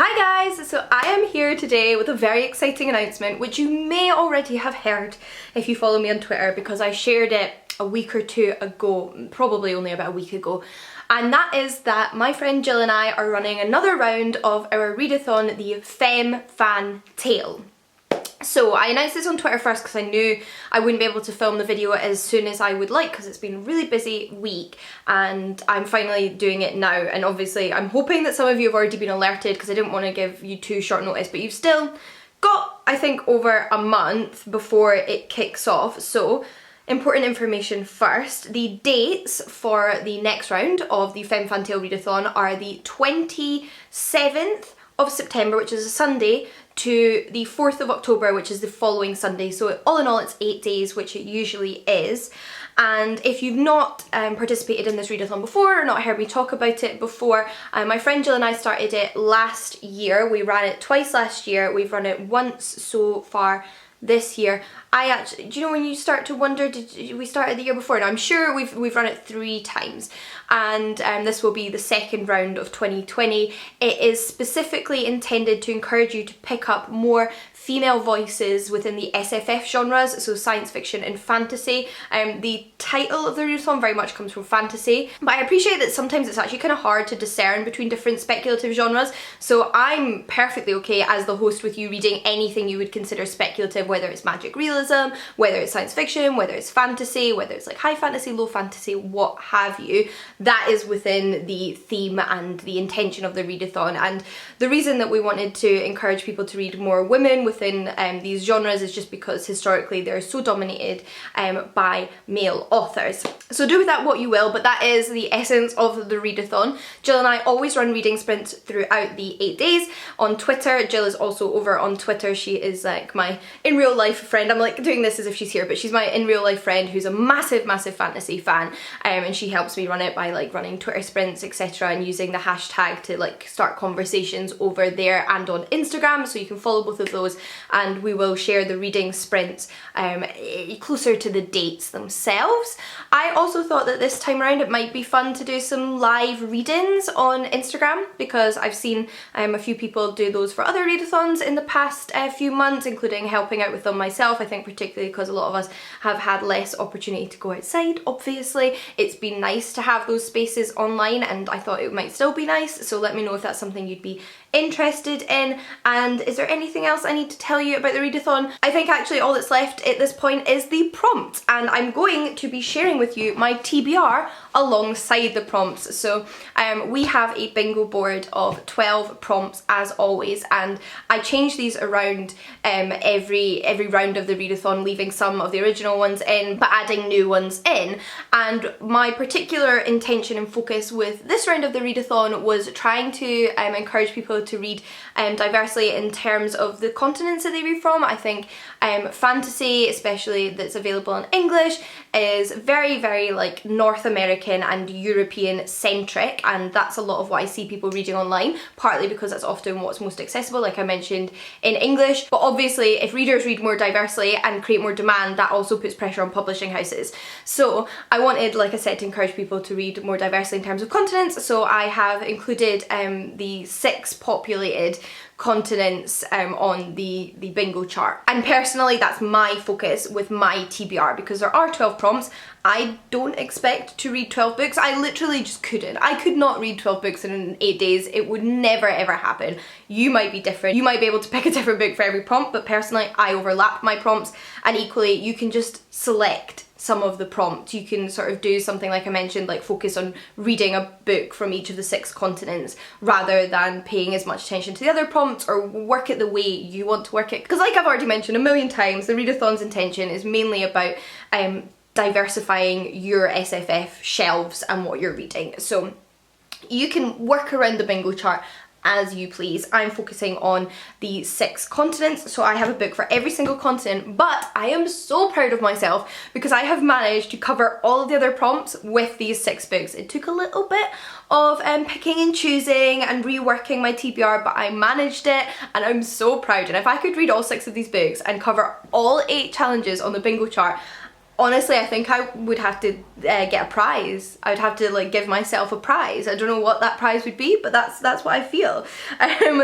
Hi guys, so I am here today with a very exciting announcement which you may already have heard if you follow me on Twitter because I shared it a week or two ago, probably only about a week ago, and that is that my friend Jill and I are running another round of our readathon, the Femme Fan Tale. So I announced this on Twitter first because I knew I wouldn't be able to film the video as soon as I would like because it's been a really busy week and I'm finally doing it now, and obviously I'm hoping that some of you have already been alerted because I didn't want to give you too short notice, but you've still got, I think, over a month before it kicks off. So important information first. The dates for the next round of the Femme Fan Tale Readathon are the 27th of September, which is a Sunday, to the 4th of October, which is the following Sunday. So all in all, it's 8 days, which it usually is. And if you've not participated in this readathon before or not heard me talk about it before, my friend Jill and I started it last year. We ran it twice last year. We've run it once so far this year. I actually, do you know when you start to wonder, did we started the year before? And I'm sure we've run it 3 times, and this will be the second round of 2020. It is specifically intended to encourage you to pick up more female voices within the SFF genres, so science fiction and fantasy. The title of the readathon very much comes from fantasy, but I appreciate that sometimes it's actually kind of hard to discern between different speculative genres, so I'm perfectly okay as the host with you reading anything you would consider speculative, whether it's magic realism, whether it's science fiction, whether it's fantasy, whether it's like high fantasy, low fantasy, what have you. That is within the theme and the intention of the readathon, and the reason that we wanted to encourage people to read more women within these genres is just because historically they're so dominated by male authors. So do with that what you will, but that is the essence of the readathon. Jill and I always run reading sprints throughout the 8 days on Twitter. Jill is also over on Twitter. She is like my in real life friend. I'm like doing this as if she's here, but she's my in real life friend who's a massive fantasy fan, and she helps me run it by like running Twitter sprints, etc., and using the hashtag to like start conversations over there and on Instagram, so you can follow both of those, and we will share the reading sprints closer to the dates themselves. I also thought that this time around it might be fun to do some live readings on Instagram because I've seen a few people do those for other readathons in the past few months, including helping out with them myself. I think particularly because a lot of us have had less opportunity to go outside, obviously. It's been nice to have those spaces online, and I thought it might still be nice, so let me know if that's something you'd be interested in. And is there anything else I need to tell you about the readathon? I think actually all that's left at this point is the prompt, and I'm going to be sharing with you my TBR alongside the prompts. So we have a bingo board of 12 prompts as always, and I change these around every round of the readathon, leaving some of the original ones in but adding new ones in. And my particular intention and focus with this round of the readathon was trying to encourage people to read diversely in terms of the continents that they read from. I think fantasy, especially that's available in English, is very like North American and European centric, and that's a lot of what I see people reading online, partly because that's often what's most accessible, like I mentioned, in English. But obviously if readers read more diversely and create more demand, that also puts pressure on publishing houses. So I wanted, like I said, to encourage people to read more diversely in terms of continents, so I have included the 6 populated continents on the bingo chart. And personally that's my focus with my TBR because there are 12 prompts. I don't expect to read 12 books. I literally just couldn't. I could not read 12 books in 8 days. It would never ever happen. You might be different. You might be able to pick a different book for every prompt, but personally I overlap my prompts, and equally you can just select some of the prompts. You can sort of do something like I mentioned, like focus on reading a book from each of the 6 continents rather than paying as much attention to the other prompts, or work it the way you want to work it. Because like I've already mentioned a million times, the readathon's intention is mainly about diversifying your SFF shelves and what you're reading. So you can work around the bingo chart as you please. I'm focusing on the 6 continents, so I have a book for every single continent, but I am so proud of myself because I have managed to cover all of the other prompts with these 6 books. It took a little bit of picking and choosing and reworking my TBR, but I managed it and I'm so proud. And if I could read all 6 of these books and cover all 8 challenges on the bingo chart, honestly, I think I would have to get a prize. I would have to like give myself a prize. I don't know what that prize would be, but that's what I feel.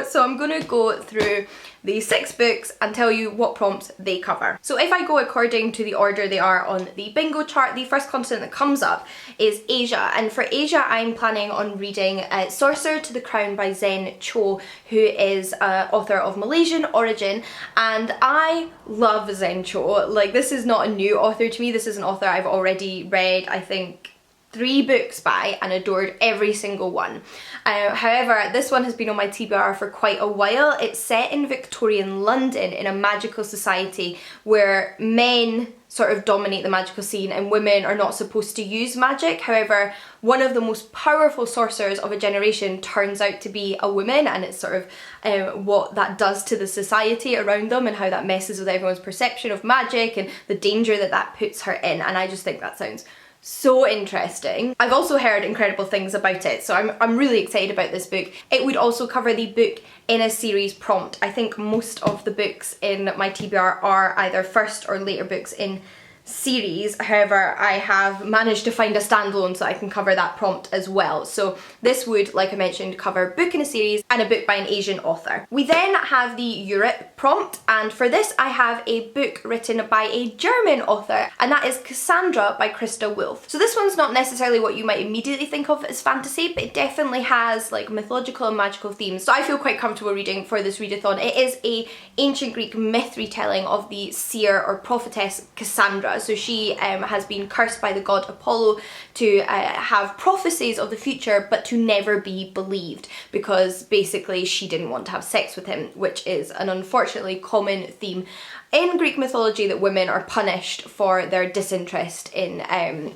So I'm gonna go through the 6 books and tell you what prompts they cover. So if I go according to the order they are on the bingo chart, the first continent that comes up is Asia, and for Asia I'm planning on reading Sorcerer to the Crown by Zen Cho, who is author of Malaysian origin, and I love Zen Cho. Like, this is not a new author to me. This is an author I've already read, I think, 3 books by and adored every single one. However, this one has been on my TBR for quite a while. It's set in Victorian London in a magical society where men sort of dominate the magical scene and women are not supposed to use magic. However, one of the most powerful sorcerers of a generation turns out to be a woman, and it's sort of what that does to the society around them and how that messes with everyone's perception of magic and the danger that that puts her in, and I just think that sounds so interesting. I've also heard incredible things about it, so I'm really excited about this book. It would also cover the book in a series prompt. I think most of the books in my TBR are either first or later books in series. However, I have managed to find a standalone so I can cover that prompt as well. So this would, like I mentioned, cover book in a series and a book by an Asian author. We then have the Europe prompt, and for this I have a book written by a German author, and that is Cassandra by Krista Wolfe. So this one's not necessarily what you might immediately think of as fantasy, but it definitely has like mythological and magical themes, so I feel quite comfortable reading for this readathon. It is a ancient Greek myth retelling of the seer or prophetess Cassandra. So she has been cursed by the god Apollo to have prophecies of the future but to never be believed, because basically she didn't want to have sex with him, which is an unfortunately common theme in Greek mythology, that women are punished for their disinterest in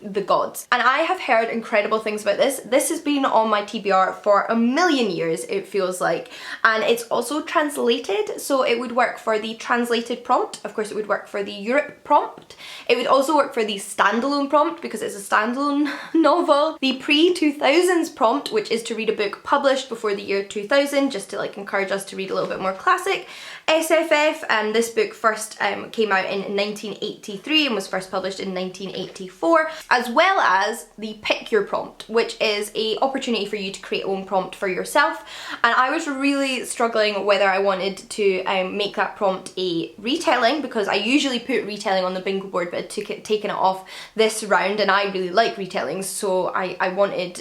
the gods. And I have heard incredible things about this. This has been on my TBR for a million years, it feels like, and it's also translated, so it would work for the translated prompt. Of course it would work for the Europe prompt. It would also work for the standalone prompt because it's a standalone novel. The pre-2000s prompt, which is to read a book published before the year 2000, just to like encourage us to read a little bit more classic SFF, and this book first came out in 1983 and was first published in 1984, as well as the pick your prompt, which is a opportunity for you to create your own prompt for yourself. And I was really struggling whether I wanted to make that prompt a retelling, because I usually put retelling on the bingo board, but I'd taken it off this round, and I really like retellings, so I wanted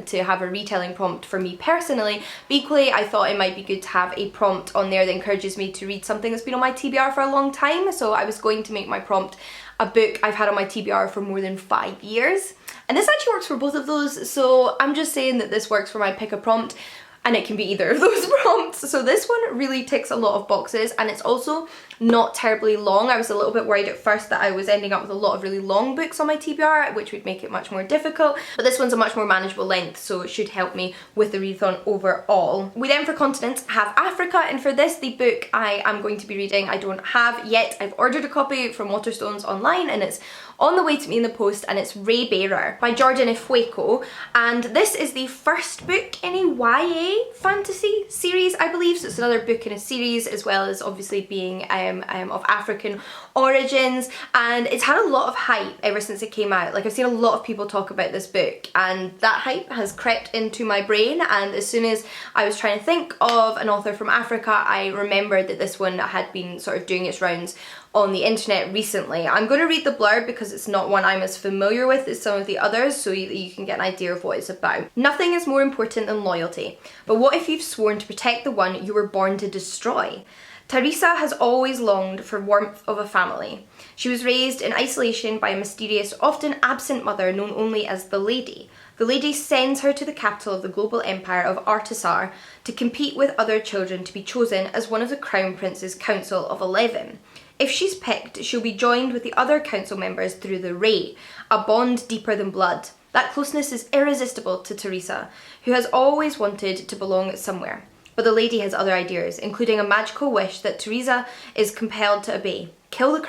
to have a retelling prompt for me personally. But equally, I thought it might be good to have a prompt on there that encourages me to read something that's been on my TBR for a long time, so I was going to make my prompt a book I've had on my TBR for more than 5 years. And this actually works for both of those, so I'm just saying that this works for my pick a prompt, and it can be either of those prompts. So this one really ticks a lot of boxes, and it's also not terribly long. I was a little bit worried at first that I was ending up with a lot of really long books on my TBR, which would make it much more difficult, but this one's a much more manageable length, so it should help me with the readathon overall. We then, for continents, have Africa, and for this, the book I am going to be reading I don't have yet. I've ordered a copy from Waterstones online, and it's on the way to me in the post, and it's Ray Bearer by Jordan Ifueko, and this is the first book in a YA fantasy series, I believe, so it's another book in a series, as well as obviously being of African origins, and it's had a lot of hype ever since it came out. Like, I've seen a lot of people talk about this book, and that hype has crept into my brain, and as soon as I was trying to think of an author from Africa, I remembered that this one had been sort of doing its rounds on the internet recently. I'm going to read the blurb because it's not one I'm as familiar with as some of the others, so you can get an idea of what it's about. Nothing is more important than loyalty, but what if you've sworn to protect the one you were born to destroy? Teresa has always longed for warmth of a family. She was raised in isolation by a mysterious, often absent mother known only as the Lady. The Lady sends her to the capital of the global empire of Artisar to compete with other children to be chosen as one of the Crown Prince's Council of 11. If she's picked, she'll be joined with the other council members through the Ray, a bond deeper than blood. That closeness is irresistible to Teresa, who has always wanted to belong somewhere. But the Lady has other ideas, including a magical wish that Teresa is compelled to obey. Kill the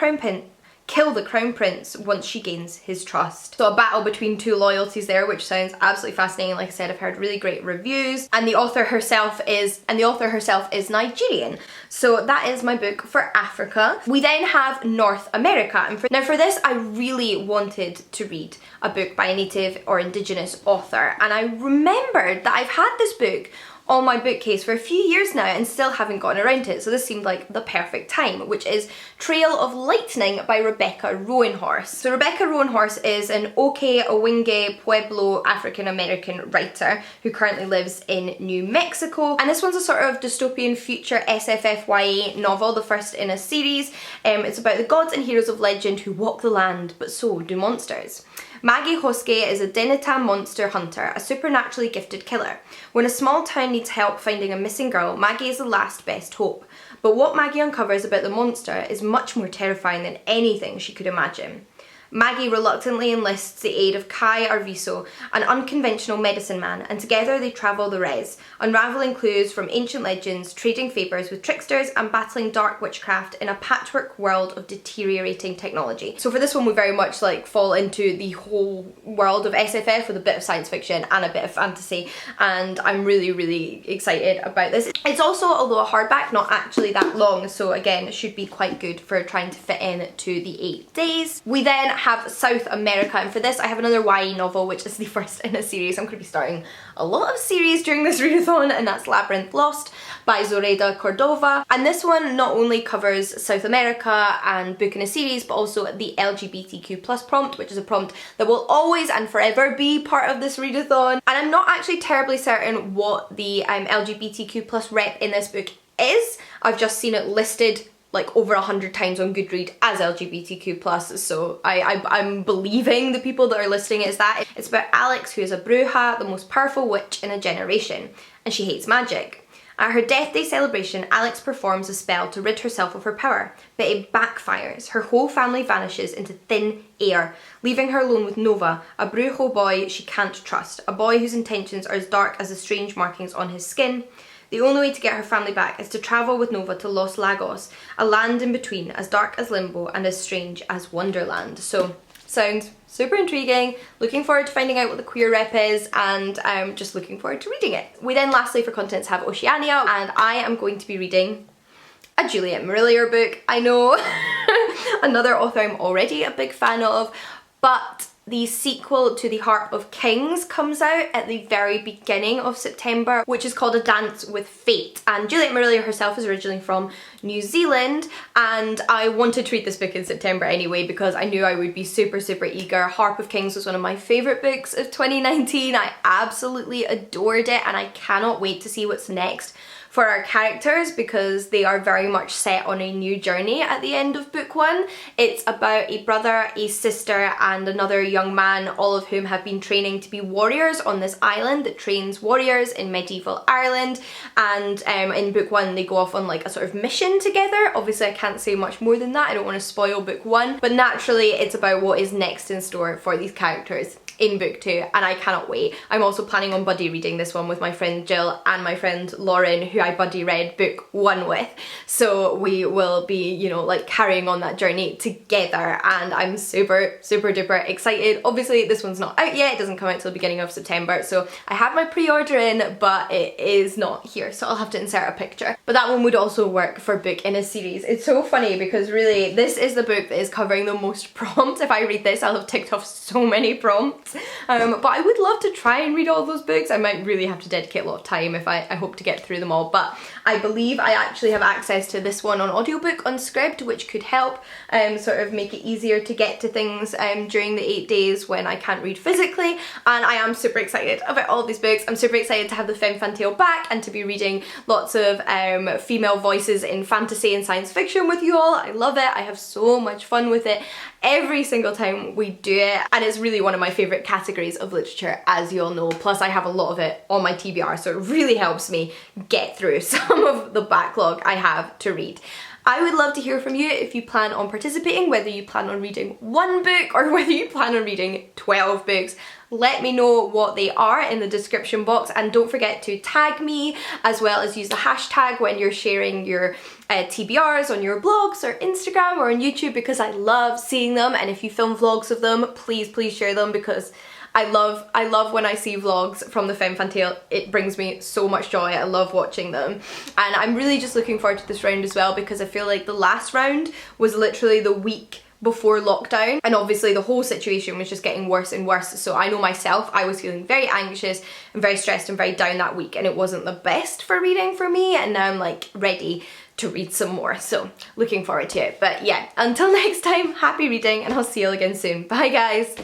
kill the crown prince once she gains his trust. So a battle between two loyalties there, which sounds absolutely fascinating. Like I said, I've heard really great reviews, and the author herself is Nigerian. So that is my book for Africa. We then have North America, and now for this I really wanted to read a book by a native or indigenous author, and I remembered that I've had this book on my bookcase for a few years now and still haven't gotten around to it, so this seemed like the perfect time, which is Trail of Lightning by Rebecca Rowanhorse. So Rebecca Rowanhorse is an Oke-Owenge Pueblo African-American writer who currently lives in New Mexico, and this one's a sort of dystopian future SFFYA novel, the first in a series. It's about the gods and heroes of legend who walk the land, but so do monsters. Maggie Hoske is a Deneta monster hunter, a supernaturally gifted killer. When a small town needs help finding a missing girl, Maggie is the last best hope. But what Maggie uncovers about the monster is much more terrifying than anything she could imagine. Maggie reluctantly enlists the aid of Kai Arviso, an unconventional medicine man, and together they travel the res, unravelling clues from ancient legends, trading favours with tricksters, and battling dark witchcraft in a patchwork world of deteriorating technology. So for this one we very much like fall into the whole world of SFF with a bit of science fiction and a bit of fantasy, and I'm really excited about this. It's also, although a hardback, not actually that long, so again it should be quite good for trying to fit in to the 8 days. We then have South America, and for this I have another YA novel, which is the first in a series. I'm going to be starting a lot of series during this readathon, and that's Labyrinth Lost by Zoraida Cordova. And this one not only covers South America and book in a series, but also the LGBTQ+ prompt, which is a prompt that will always and forever be part of this readathon. And I'm not actually terribly certain what the LGBTQ+ rep in this book is. I've just seen it listed like over 100 times on Goodreads as LGBTQ+, so I'm believing the people that are listing it as that. It's about Alex, who is a bruja, the most powerful witch in a generation, and she hates magic. At her death day celebration, Alex performs a spell to rid herself of her power, but it backfires. Her whole family vanishes into thin air, leaving her alone with Nova, a brujo boy she can't trust, a boy whose intentions are as dark as the strange markings on his skin. The only way to get her family back is to travel with Nova to Los Lagos, a land in between, as dark as Limbo and as strange as Wonderland. So, sounds super intriguing, looking forward to finding out what the queer rep is, and just looking forward to reading it. We then lastly for contents have Oceania, and I am going to be reading a Juliet Marillier book. I know, another author I'm already a big fan of, but the sequel to The Harp of Kings comes out at the very beginning of September, which is called A Dance with Fate. And Juliet Marillier herself is originally from New Zealand, and I wanted to read this book in September anyway because I knew I would be super eager. Harp of Kings was one of my favourite books of 2019. I absolutely adored it, and I cannot wait to see what's next for our characters because they are very much set on a new journey at the end of book 1. It's about a brother, a sister, and another young man, all of whom have been training to be warriors on this island that trains warriors in medieval Ireland. And in book 1 they go off on like a sort of mission together. Obviously I can't say much more than that, I don't want to spoil book 1, but naturally it's about what is next in store for these characters in book 2, and I cannot wait. I'm also planning on buddy reading this one with my friend Jill and my friend Lauren, who I buddy read book 1 with, so we will be, you know, like carrying on that journey together, and I'm super duper excited. Obviously this one's not out yet, it doesn't come out till the beginning of September, so I have my pre-order in, but it is not here, so I'll have to insert a picture. But that one would also work for book in a series. It's so funny because really this is the book that is covering the most prompts. If I read this I'll have ticked off so many prompts. But I would love to try and read all those books. I might really have to dedicate a lot of time if I hope to get through them all, but I believe I actually have access to this one on audiobook on Scribd, which could help sort of make it easier to get to things during the 8 days when I can't read physically, and I am super excited about all of these books. I'm super excited to have the Femme Fatale back and to be reading lots of female voices in fantasy and science fiction with you all. I love it, I have so much fun with it every single time we do it, and it's really one of my favourite categories of literature, as you all know. Plus I have a lot of it on my TBR, so it really helps me get through some of the backlog I have to read. I would love to hear from you if you plan on participating, whether you plan on reading one book or whether you plan on reading 12 books. Let me know what they are in the description box, and don't forget to tag me as well as use the hashtag when you're sharing your TBRs on your blogs or Instagram or on YouTube, because I love seeing them. And if you film vlogs of them, please share them, because I love when I see vlogs from the Femme Fatale. It brings me so much joy. I love watching them. And I'm really just looking forward to this round as well, because I feel like the last round was literally the week before lockdown, and obviously the whole situation was just getting worse and worse. So I know myself, I was feeling very anxious and very stressed and very down that week, and it wasn't the best for reading for me, and now I'm like ready to read some more, so looking forward to it. But yeah, until next time, happy reading, and I'll see you all again soon. Bye guys.